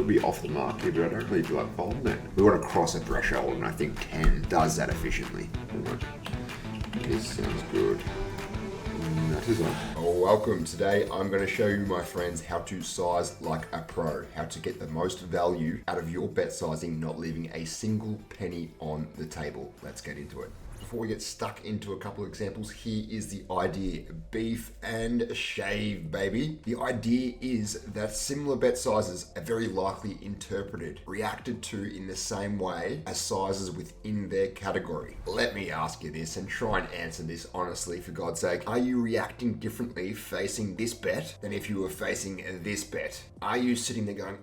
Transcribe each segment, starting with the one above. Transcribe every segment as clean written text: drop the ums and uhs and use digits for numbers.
could be off the mark here, but I don't really feel like folding it. We want to cross a threshold, and I think 10 does that efficiently. This sounds good. That is on. Oh, welcome. Today I'm going to show you, my friends, how to size like a pro. How to get the most value out of your bet sizing, not leaving a single penny on the table. Let's get into it. Before we get stuck into a couple of examples, here is the idea. Beef and shave, baby. The idea is that similar bet sizes are very likely interpreted, reacted to in the same way as sizes within their category. Let me ask you this and try and answer this honestly, for God's sake. Are you reacting differently facing this bet than if you were facing this bet? Are you sitting there going,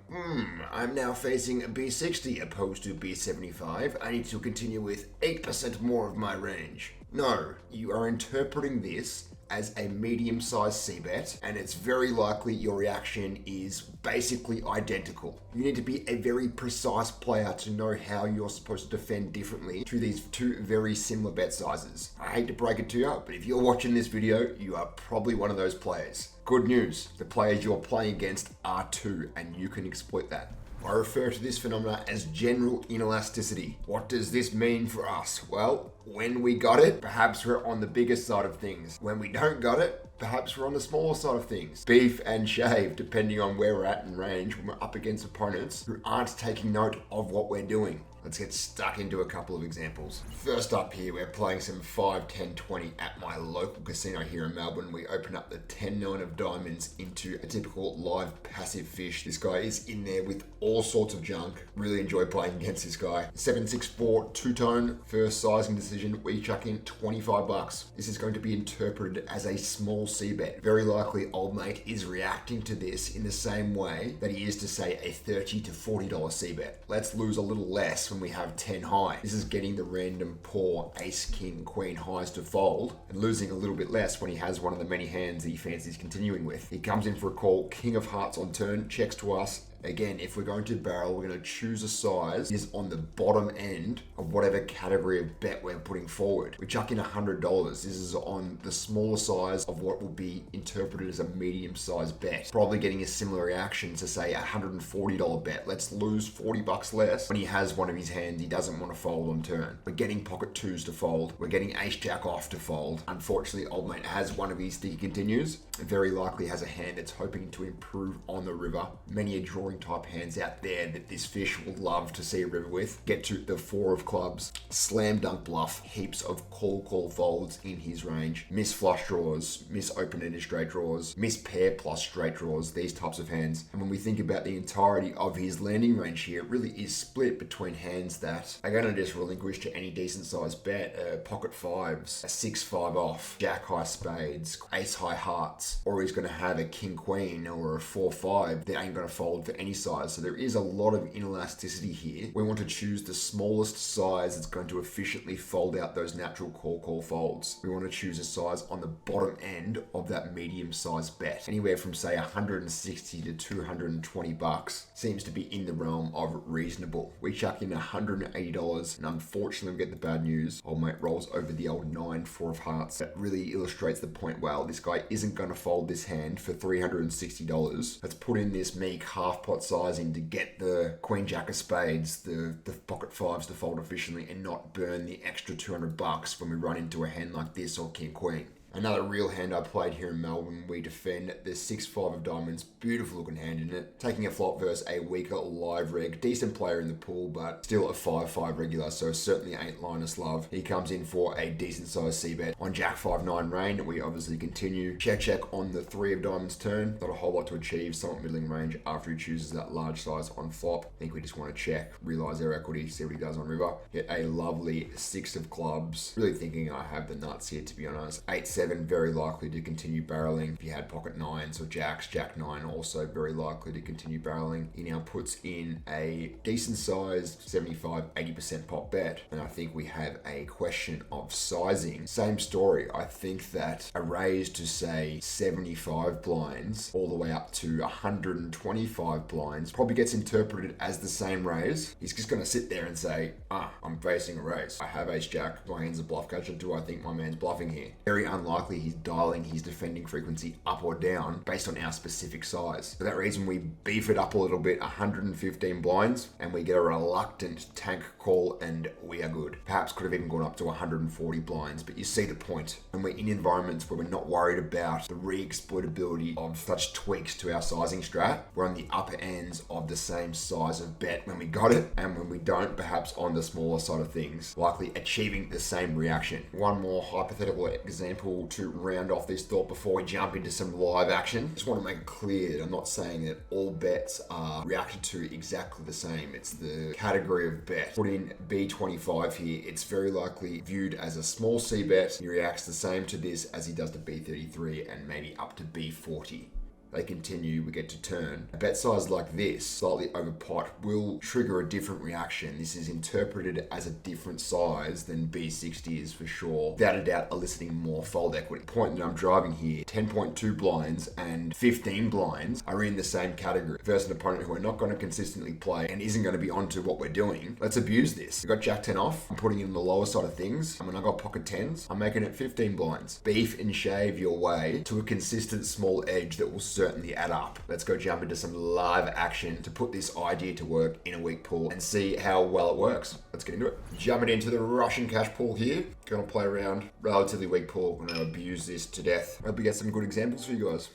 I'm now facing a B60 opposed to B75. I need to continue with 8% more of my range. No, you are interpreting this as a medium-sized C-bet, and it's very likely your reaction is basically identical. You need to be a very precise player to know how you're supposed to defend differently to these two very similar bet sizes. I hate to break it to you, but if you're watching this video, you are probably one of those players. Good news, the players you're playing against are too, and you can exploit that. I refer to this phenomena as general inelasticity. What does this mean for us? Well, when we got it, perhaps we're on the bigger side of things. When we don't got it, perhaps we're on the smaller side of things. Beef and shave, depending on where we're at in range when we're up against opponents who aren't taking note of what we're doing. Let's get stuck into a couple of examples. First up here, we're playing some 5, 10, 20 at my local casino here in Melbourne. We open up the 10-9 of diamonds into a typical live passive fish. This guy is in there with all sorts of junk. Really enjoy playing against this guy. 7-6-4 two-tone, first sizing decision. We chuck in $25. This is going to be interpreted as a small C-bet. Very likely old mate is reacting to this in the same way that he is to, say, a $30 to $40 C-bet. Let's lose a little less when we have 10 high. This is getting the random poor ace, king, queen highs to fold and losing a little bit less when he has one of the many hands that he fancies continuing with. He comes in for a call, king of hearts on turn, checks to us. Again, if we're going to barrel, we're going to choose a size that is on the bottom end of whatever category of bet we're putting forward. We chuck in $100. This is on the smaller size of what will be interpreted as a medium-sized bet. Probably getting a similar reaction to, say, a $140 bet. Let's lose $40 less when he has one of his hands he doesn't want to fold on turn. We're getting pocket twos to fold. We're getting ace-jack off to fold. Unfortunately, old mate has one of his sticky continues. Very likely has a hand that's hoping to improve on the river. Many a draw type hands out there that this fish will love to see a river with. Get to the 4 of clubs, slam dunk bluff, heaps of call folds in his range, miss flush draws, miss open-ended straight draws, miss pair plus straight draws, these types of hands. And when we think about the entirety of his landing range here, it really is split between hands that are going to just relinquish to any decent sized bet, pocket fives, a 6-5 off, jack high spades, ace high hearts, or he's going to have a king queen or a 4-5 that ain't going to fold for any size. So there is a lot of inelasticity here. We want to choose the smallest size that's going to efficiently fold out those natural call folds. We want to choose a size on the bottom end of that medium sized bet. Anywhere from, say, $160 to $220 seems to be in the realm of reasonable. We chuck in $180 and unfortunately we get the bad news. Old mate rolls over the old 9-4 of hearts. That really illustrates the point. Well, this guy isn't going to fold this hand for $360. Let's put in this meek half pot sizing to get the queen jack of spades, the pocket fives to fold efficiently and not burn the extra $200 when we run into a hand like this or king queen. Another real hand I played here in Melbourne, we defend the 6-5 of diamonds, beautiful looking hand in it. Taking a flop versus a weaker live reg, decent player in the pool, but still a 5-5 regular, so certainly ain't Linus Love. He comes in for a decent sized C-bet. On jack 5-9 rain, we obviously continue. Check on the 3 of diamonds turn. Not a whole lot to achieve, somewhat middling range after he chooses that large size on flop. I think we just want to check, realize our equity, see what he does on river. Get a lovely 6 of clubs. Really thinking I have the nuts here, to be honest. 8-7, very likely to continue barreling. If you had pocket 9s or jacks, jack 9 also very likely to continue barreling. He now puts in a decent sized 75-80% pot bet, and I think we have a question of sizing. Same story. I think that a raise to, say, 75 blinds all the way up to 125 blinds probably gets interpreted as the same raise. He's just going to sit there and say, I'm facing a raise. I have ace jack. My hand's a bluff catcher. Do I think my man's bluffing here? Very unlikely unlikely he's dialing his defending frequency up or down based on our specific size. For that reason, we beef it up a little bit, 115 blinds, and we get a reluctant tank call, and we are good. Perhaps could have even gone up to 140 blinds, but you see the point. And we're in environments where we're not worried about the re-exploitability of such tweaks to our sizing strat. We're on the upper ends of the same size of bet when we got it, and when we don't, perhaps on the smaller side of things, likely achieving the same reaction. One more hypothetical example to round off this thought before we jump into some live action. Just want to make it clear that I'm not saying that all bets are reacted to exactly the same. It's the category of bet. Put in B25 here, it's very likely viewed as a small C bet. He reacts the same to this as he does to B33 and maybe up to B40. They continue, we get to turn. A bet size like this, slightly over pot, will trigger a different reaction. This is interpreted as a different size than B60 is for sure, without a doubt eliciting more fold equity. The point that I'm driving here, 10.2 blinds and 15 blinds are in the same category versus an opponent who are not going to consistently play and isn't going to be onto what we're doing. Let's abuse this. We've got Jack 10 off, I'm putting in the lower side of things. When I got pocket 10s, I'm making it 15 blinds. Beef and shave your way to a consistent small edge that will certainly add up. Let's go jump into some live action to put this idea to work in a weak pool and see how well it works. Let's get into it. Jumping into the Russian cash pool here. Gonna play around. Relatively weak pool. Gonna abuse this to death. Hope we get some good examples for you guys.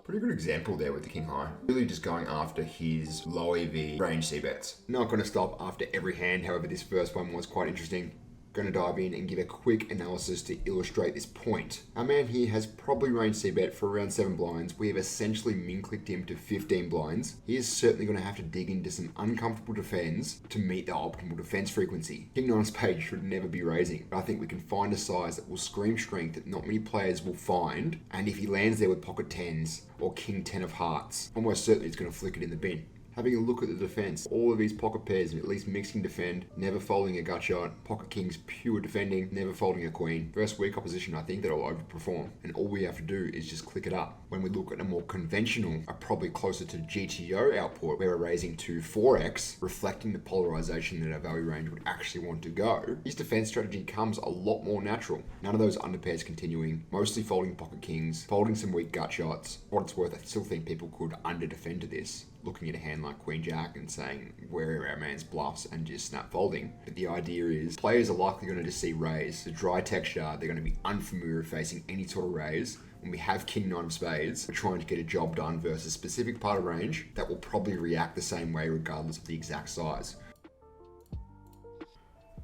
Pretty good example there with the king high. Really just going after his low EV range C bets. Not going to stop after every hand, however this first one was quite interesting. Going to dive in and give a quick analysis to illustrate this point. Our man here has probably range C bet for around 7 blinds. We have essentially min clicked him to 15 blinds. He is certainly going to have to dig into some uncomfortable defense to meet the optimal defense frequency. King 9 of spades should never be raising, but I think we can find a size that will scream strength that not many players will find, and if he lands there with pocket 10s or king 10 of hearts, almost certainly it's going to flick it in the bin. Having a look at the defense, all of these pocket pairs, at least mixing defend, never folding a gut shot, pocket kings pure defending, never folding a queen. Versus weak opposition, I think that'll overperform, and all we have to do is just click it up. When we look at a more conventional, probably closer to GTO output, where we're raising to 4x, reflecting the polarization that our value range would actually want to go, this defense strategy comes a lot more natural. None of those underpairs continuing, mostly folding pocket kings, folding some weak gut shots. For what it's worth, I still think people could under defend to this, looking at a hand like Queen Jack and saying where are our man's bluffs and just snap folding. But the idea is players are likely going to just see raise. The dry texture, they're going to be unfamiliar with facing any sort of raise. When we have King 9 of spades, we're trying to get a job done versus a specific part of range that will probably react the same way regardless of the exact size.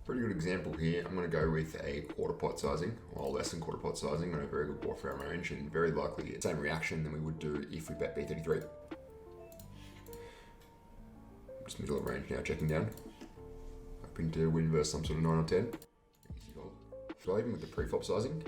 Pretty good example here. I'm going to go with a quarter pot sizing, or less than quarter pot sizing on a very good board for our range, and very likely the same reaction than we would do if we bet B33. Just middle of range now, checking down. Hoping to win versus some sort of 9 or 10. Easy fold. So even with the pre-flop sizing,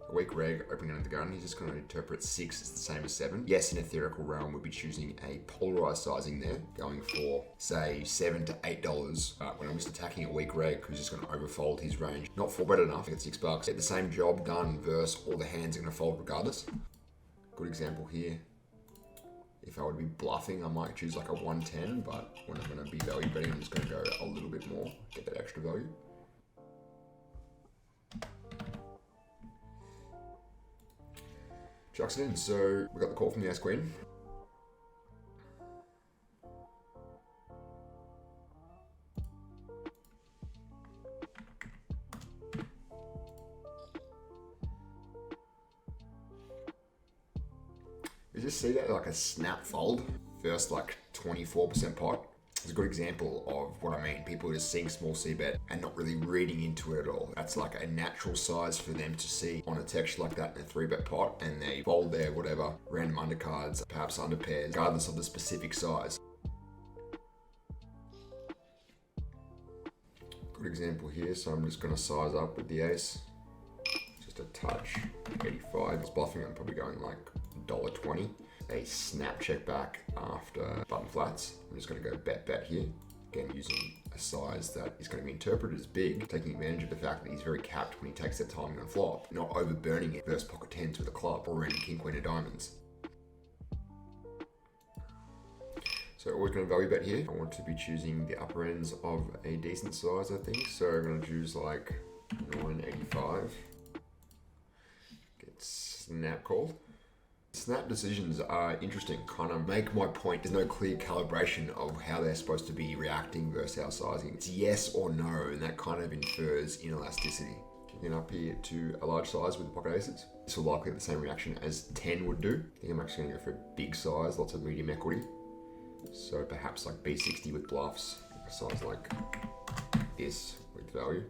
a weak reg opening under the gun, he's just going to interpret 6 as the same as 7. Yes, in a theoretical realm, we'd be choosing a polarized sizing there, going for, say, $7 to $8. But when I'm just attacking a weak reg, who's just going to overfold his range, not 4-bet enough, get $6. Get the same job done versus all the hands are going to fold regardless. Good example here. If I would be bluffing, I might choose like a 110, but when I'm going to be value betting, I'm just going to go a little bit more, get that extra value. Chucks it in, so we got the call from the Ace Queen. You just see that like a snap fold, first like 24% pot. It's a good example of what I mean. People are just seeing small C bet and not really reading into it at all. That's like a natural size for them to see on a texture like that in a 3-bet pot, and they fold their whatever, random undercards, perhaps underpairs, regardless of the specific size. Good example here, so I'm just gonna size up with the ace. Just a touch, 85. It's bluffing, I'm probably going like $1.20. A snap check back after button flats. I'm just going to go bet here. Again, using a size that is going to be interpreted as big, taking advantage of the fact that he's very capped when he takes that timing on flop, not overburning it versus pocket 10s with a club or random king queen of diamonds. So always going to value bet here. I want to be choosing the upper ends of a decent size, I think. So I'm going to choose like 985. Get snap called. Snap decisions are interesting, kind of make my point. There's no clear calibration of how they're supposed to be reacting versus our sizing. It's yes or no, and that kind of infers inelasticity. Kicking up here to a large size with the pocket aces. This will likely have the same reaction as 10 would do. I think I'm actually going to go for a big size, lots of medium equity. So perhaps like B60 with bluffs, a size like this with value.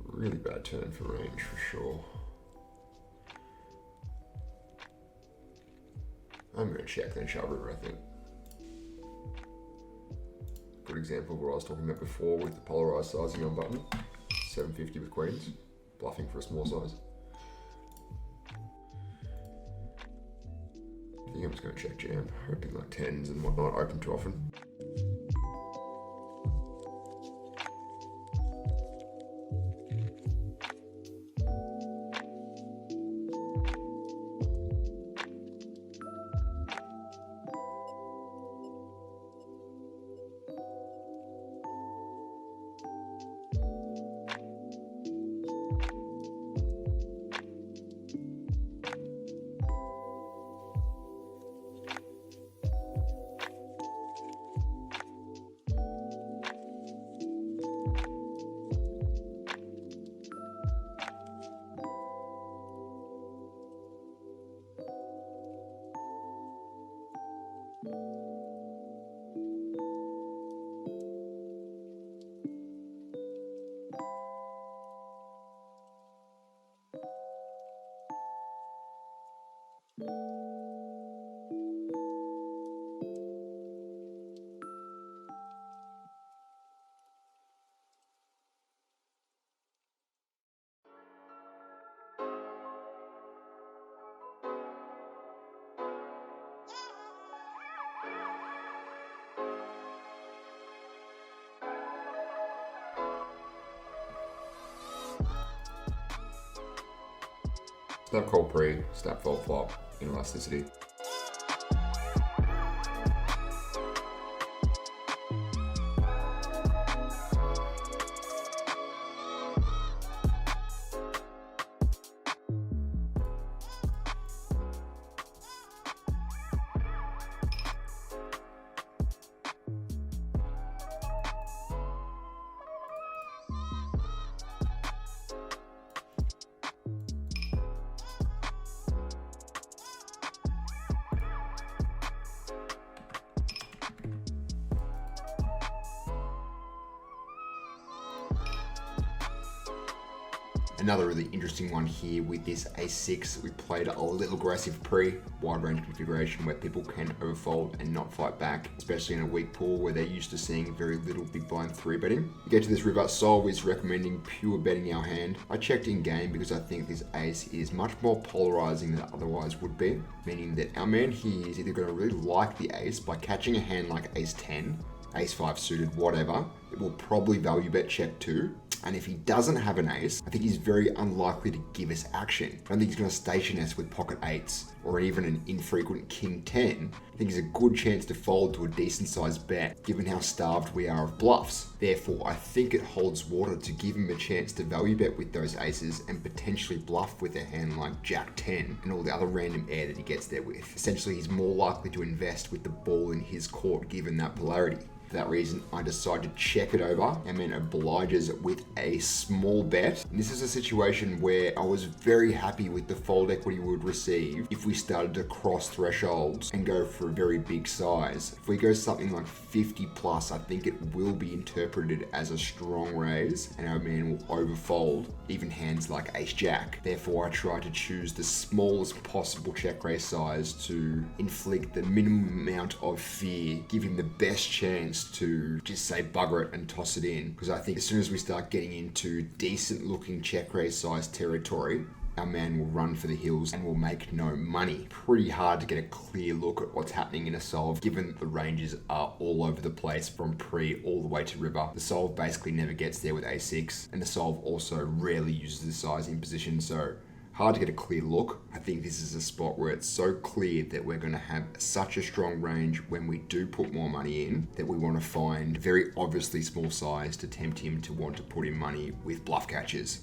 Really bad turn for range for sure. I'm going to check then shove river, I think. Good example of what I was talking about before with the polarized sizing on button. 750 with queens, bluffing for a small size. I think I'm just going to check jam, hoping like 10s and whatnot open too often. Snap call pre, snap fold flop, inelasticity. Another really interesting one here with this A6, we played a little aggressive pre, wide range configuration where people can overfold and not fight back, especially in a weak pool where they're used to seeing very little big blind 3-betting. You get to this river, Sol is recommending pure betting our hand. I checked in game because I think this ace is much more polarizing than it otherwise would be, meaning that our man here is either going to really like the ace by catching a hand like ace 10, ace 5 suited, whatever. It will probably value bet check too. And if he doesn't have an ace, I think he's very unlikely to give us action. I don't think he's going to station us with pocket 8s or even an infrequent king 10. I think he's a good chance to fold to a decent sized bet, given how starved we are of bluffs. Therefore, I think it holds water to give him a chance to value bet with those aces and potentially bluff with a hand like jack 10 and all the other random air that he gets there with. Essentially, he's more likely to invest with the ball in his court given that polarity. For that reason, I decide to check it over and then obliges with a small bet. And this is a situation where I was very happy with the fold equity we would receive if we started to cross thresholds and go for a very big size. If we go something like 50 plus, I think it will be interpreted as a strong raise and our man will overfold even hands like ace jack. Therefore, I try to choose the smallest possible check raise size to inflict the minimum amount of fear, give him the best chance to just say bugger it and toss it in, because I think as soon as we start getting into decent looking check raise size territory, our man will run for the hills and will make no money. Pretty hard to get a clear look at what's happening in a solve, given that the ranges are all over the place from pre all the way to river. The solve basically never gets there with a6, and the solve also rarely uses the size in position, so hard to get a clear look. I think this is a spot where it's so clear that we're going to have such a strong range when we do put more money in that we want to find very obviously small size to tempt him to want to put in money with bluff catches.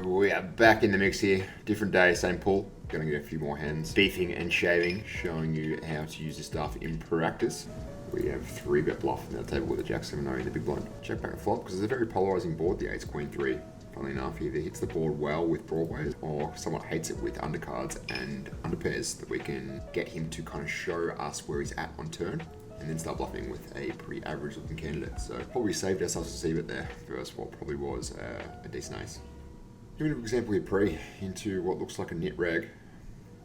We are back in the mix here. Different day, same pool. Gonna get a few more hands beefing and shaving, showing you how to use this stuff in practice. We have 3-bet bluff on that table with a jack 7-0 in the big blind. Check back and flop because it's a very polarizing board, the 8's queen 3. Funnily enough, he either hits the board well with broadways or somewhat hates it with undercards and underpairs that we can get him to kind of show us where he's at on turn and then start bluffing with a pretty average looking candidate. So probably saved ourselves a C-bet there versus what probably was a decent ace. Give an example here pre into what looks like a nit rag.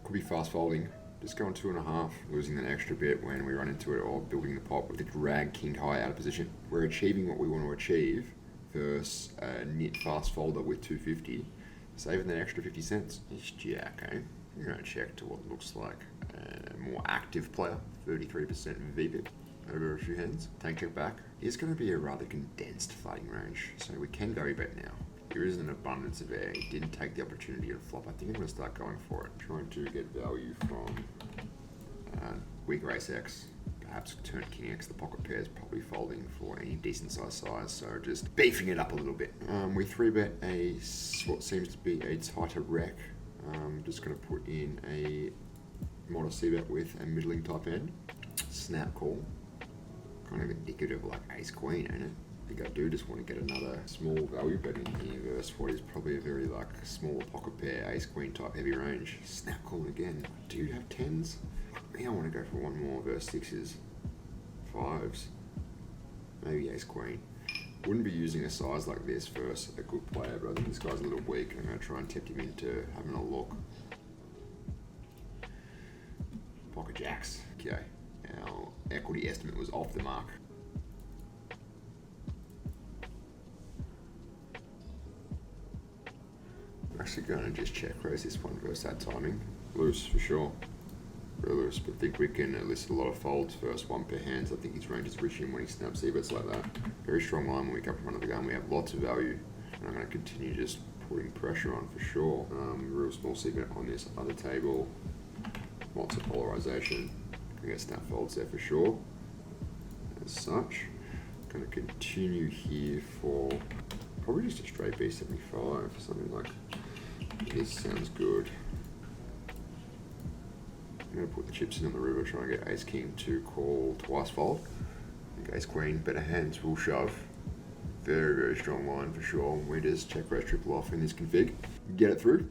Could be fast folding. Just going 2.5, losing that extra bit when we run into it or building the pot with the drag king high out of position. We're achieving what we want to achieve versus a nit fast folder with 250, saving that extra 50 cents. It's jack, eh? We're going to check to what looks like a more active player, 33% VPIP over a few hands. Tank check back. It's going to be a rather condensed fighting range, so we can go bet now. There isn't an abundance of air. He didn't take the opportunity to flop. I think I'm going to start going for it. Trying to get value from weaker ace X. Perhaps turn king X. The pocket pair is probably folding for any decent size. So just beefing it up a little bit. We 3-bet what seems to be a tighter rec. Just going to put in a modest C-bet with a middling type end. Snap call. Kind of indicative of like ace queen, ain't it? I think I do just want to get another small value bet in here versus what is probably a very like small pocket pair, ace queen type heavy range. Snap call again. Do you have 10s? I want to go for one more versus 6s, 5s, maybe ace queen. Wouldn't be using a size like this versus a good player, but I think this guy's a little weak. I'm going to try and tempt him into having a look. Pocket jacks. Okay, our equity estimate was off the mark. I'm actually going to just check raise this one versus that timing. Loose for sure. Very loose, but I think we can enlist a lot of folds versus 1 pair hands. I think his range is rich in when he snaps C-bets like that. Very strong line when we come in front of the gun. We have lots of value, and I'm going to continue just putting pressure on for sure. Real small C-bet on this other table. Lots of polarization. Can get snap folds there for sure. As such, going to continue here for probably just a straight B75, something like this sounds good. I'm going to put the chips in on the river, try and get ace king to call twice fold. I think ace queen, better hands will shove. Very, very strong line for sure. We just check raise triple off in this config. Get it through.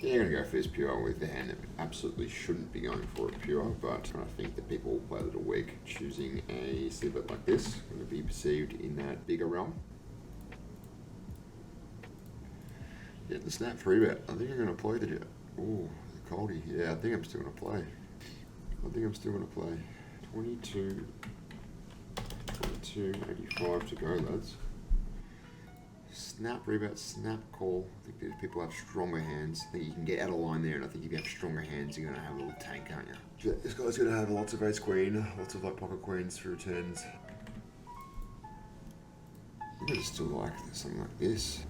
Yeah, I'm going to go for this pure with the hand that absolutely shouldn't be going for it pure, but I think that people will play a little weak. Choosing a C-bet like this going to be perceived in that bigger realm. Yeah, the snap 3-bet. I think I'm going to play the ooh, the Coldie. Yeah, I think I'm still going to play. 22, 85 to go, lads. Snap 3-bet, snap call. I think these people have stronger hands. I think you can get out of line there, and I think if you have stronger hands, you're going to have a little tank, aren't you? This guy's going to have lots of ace queen, lots of like pocket queens through turns. I just still like something like this.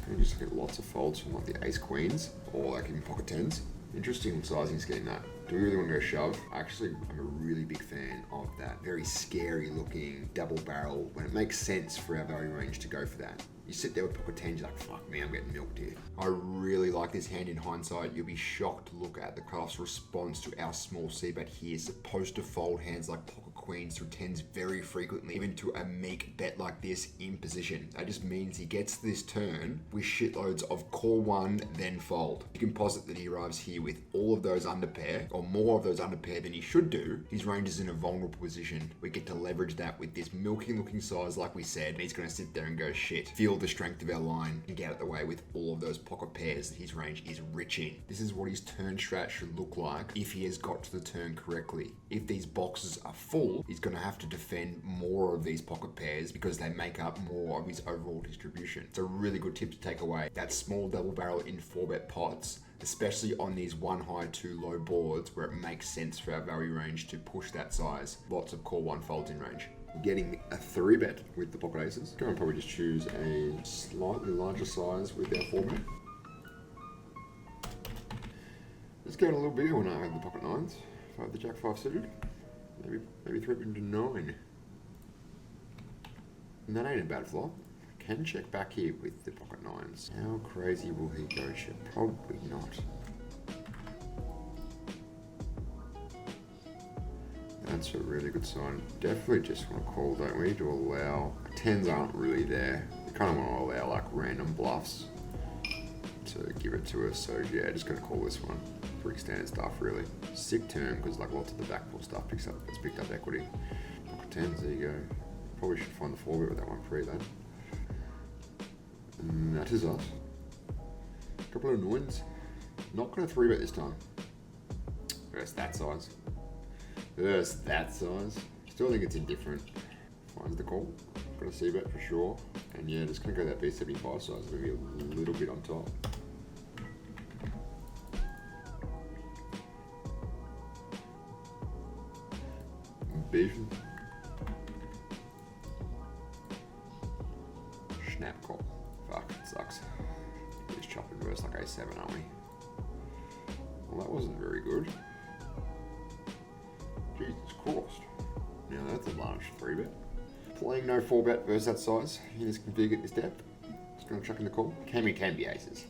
You just get lots of folds from like the ace queens or like in pocket 10s. Interesting sizing scheme that. Do we really want to go shove? Actually, I'm a really big fan of that very scary looking double barrel when it makes sense for our value range to go for that. You sit there with pocket 10s, you're like, fuck me, I'm getting milked here. I really like this hand in hindsight. You'll be shocked to look at the cutoff's response to our small C-bet here. Supposed to fold hands like pocket queens through tens very frequently, even to a meek bet like this in position. That just means he gets this turn with shitloads of call one, then fold. You can posit that he arrives here with all of those under pair, or more of those under pair than he should do. His range is in a vulnerable position. We get to leverage that with this milky looking size like we said, and he's going to sit there and go, shit, feel the strength of our line and get out of the way with all of those pocket pairs that his range is rich in. This is what his turn strat should look like if he has got to the turn correctly. If these boxes are full, he's going to have to defend more of these pocket pairs because they make up more of his overall distribution. It's a really good tip to take away. That small double barrel in 4-bet pots, especially on these 1 high 2 low boards where it makes sense for our value range to push that size. Lots of call one folds in range. Getting a 3-bet with the pocket aces. Going to probably just choose a slightly larger size with our 4-bet. Let's go a little bigger when I have the pocket nines. If I have the jack 5 suited, maybe 3 into 9. And that ain't a bad flop. Can check back here with the pocket nines. How crazy will he go? Probably not. That's a really good sign. Definitely just want to call, don't we, to allow. Tens aren't really there. We kind of want to allow like random bluffs to give it to us. So yeah, just going to call this one. Pretty standard stuff, really. Sick turn because like lots of the backpool stuff it's picked up equity. Pocket tens, there you go. Probably should find the 4-bet with that one free though. And that is us. Couple of nines. Not going to 3-bet this time. Versus that size. Versus that size. Still think it's indifferent. Finds the call. Got a C-bet for sure. And yeah, just going to go that B75 size. Maybe a little bit on top. Beefing. Snap call. Fuck, it sucks. Just chop and verse like A7, aren't we? Well, that wasn't very good. Jesus Christ. Now that's a large 3-bet. Playing no 4-bet versus that size in this config at this depth. Just gonna chuck in the call. Can be aces.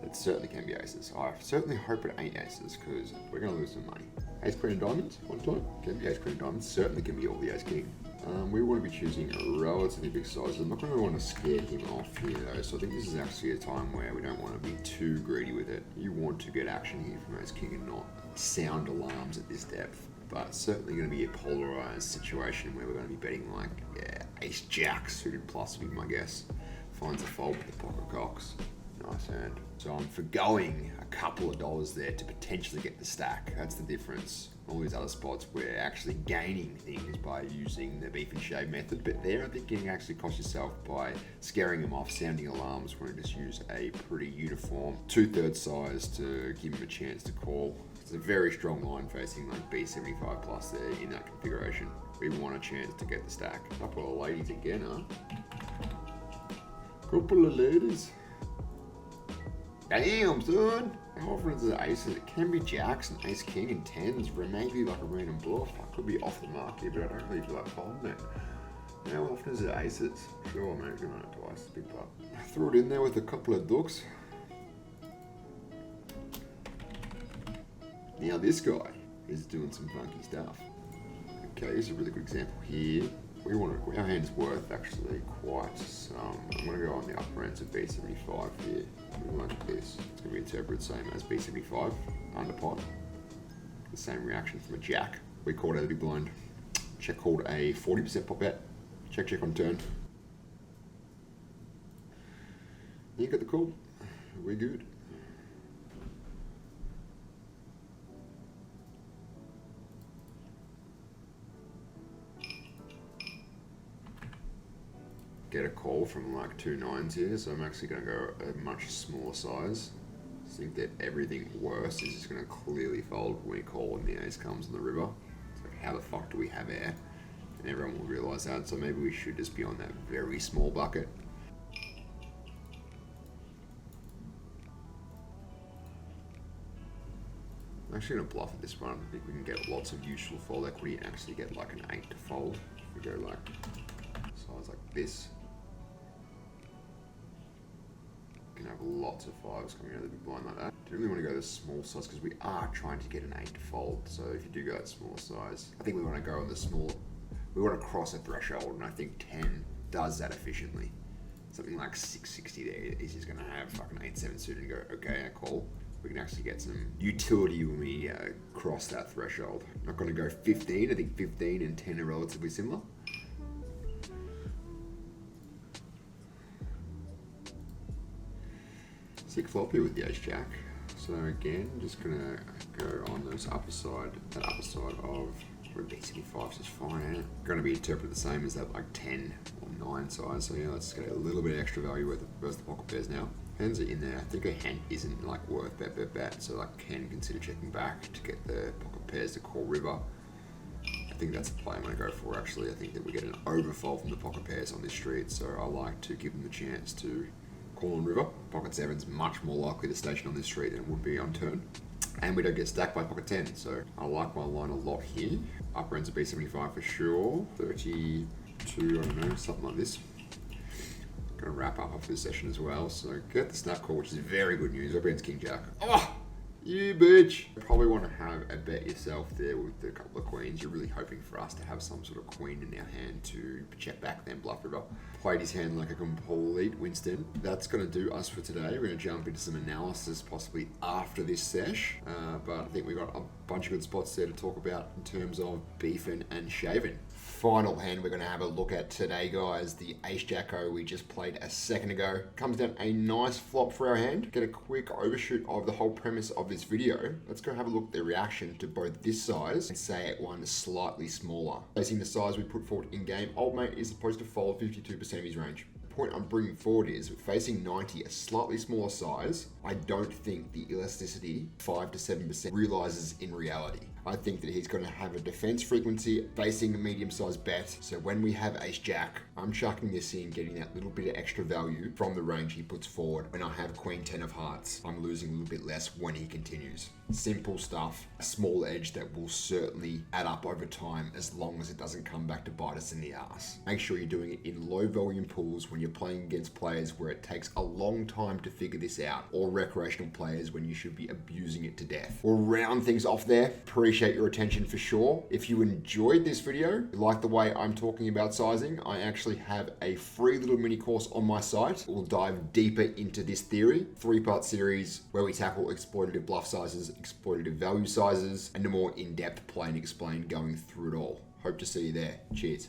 It certainly can be aces. I certainly hope it ain't aces because we're gonna lose some money. Ace queen and diamonds, one time. Can be ace queen and diamonds. Certainly can be all the ace king. We want to be choosing a relatively big size. I'm not going to want to scare him off here though, so I think this is actually a time where we don't want to be too greedy with it. You want to get action here from ace king and not sound alarms at this depth. But certainly going to be a polarized situation where we're going to be betting like, yeah, ace jack suited plus would be my guess. Finds a fold with the pocket cocks. Nice hand. So I'm forgoing a couple of dollars there to potentially get the stack. That's the difference. All these other spots we're actually gaining things by using the beef and shave method, but there I think you can actually cost yourself by scaring them off, sounding alarms when you just use a pretty uniform 2/3 size to give them a chance to call. It's a very strong line facing like B75 plus there in that configuration. We want a chance to get the stack. Couple of ladies again, huh? Couple of ladies. Damn, son! How often is it aces? It can be jacks and ace king and tens, or maybe like a random bluff. I could be off the mark here, but I don't really feel like folding it. How often is it aces? Sure, mate, we've done it twice. Big part. I threw it in there with a couple of dooks. Now this guy is doing some funky stuff. Okay, here's a really good example here. Our hand's worth actually quite some. I'm going to go on the upper ends of B75 here. Like this. It's going to be interpreted same as B75 under pot. The same reaction from a jack. We called out a big blind. Check called a 40% pop bet. Check on turn. You got the call. We're good. Get a call from like 2 nines here, so I'm actually going to go a much smaller size. I think that everything worse is just going to clearly fold when we call when the ace comes on the river. So how the fuck do we have air? And everyone will realise that, so maybe we should just be on that very small bucket. I'm actually going to bluff at this one. I think we can get lots of useful fold equity and actually get like an 8 to fold. If we go like size like this. Can have lots of 5s coming out of the big blind like that. Don't really want to go the small size because we are trying to get an 8 to fold. So if you do go that smaller size, I think we want to go on the small. We want to cross a threshold, and I think 10 does that efficiently. Something like 660 there is just going to have fucking 8-7 suited and go, okay, I call. We can actually get some utility when we cross that threshold. Not going to go 15. I think 15 and 10 are relatively similar. Sick flop here with the ace jack. So again, just gonna go on this upper side, that upper side of where basically 5's just fine. Eh? Gonna be interpreted the same as that like 10 or 9 size. So yeah, let's get a little bit of extra value with versus the pocket pairs now. Hands are in there. I think a hand isn't like worth bet. So I can consider checking back to get the pocket pairs to call river. I think that's a play I'm going to go for actually. I think that we get an overfold from the pocket pairs on this street. So I like to give them the chance to call on river. Pocket 7's much more likely to station on this street than it would be on turn. And we don't get stacked by pocket 10. So I like my line a lot here. Upper ends of B75 for sure. 32, I don't know, something like this. Going to wrap up after this session as well. So get the snap call, which is very good news. Upper ends King Jack. Oh! You bitch! Probably want to have a bet yourself there with a couple of queens. You're really hoping for us to have some sort of queen in our hand to check back then bluff river. Played his hand like a complete Winston. That's going to do us for today. We're going to jump into some analysis possibly after this sesh. But I think we've got a bunch of good spots there to talk about in terms of beefing and shaving. Final hand we're going to have a look at today, guys. The ace jacko we just played a second ago. Comes down a nice flop for our hand. Get a quick overshoot of the whole premise of this video. Let's go have a look at the reaction to both this size and say it one slightly smaller. Facing the size we put forward in game, old mate is supposed to fold 52% of his range. The point I'm bringing forward is facing 90, a slightly smaller size. I don't think the elasticity 5 to 7% realizes in reality. I think that he's going to have a defense frequency facing a medium-sized bet. So when we have ace jack, I'm chucking this in, getting that little bit of extra value from the range he puts forward. When I have queen 10 of hearts, I'm losing a little bit less when he continues. Simple stuff, a small edge that will certainly add up over time as long as it doesn't come back to bite us in the ass. Make sure you're doing it in low volume pools when you're playing against players where it takes a long time to figure this out, or recreational players when you should be abusing it to death. We'll round things off there. Appreciate your attention for sure. If you enjoyed this video, like the way I'm talking about sizing, I actually have a free little mini course on my site. We'll dive deeper into this theory. 3-part series where we tackle exploitative bluff sizes, exploitative value sizes, and a more in-depth play and explain going through it all. Hope to see you there. Cheers.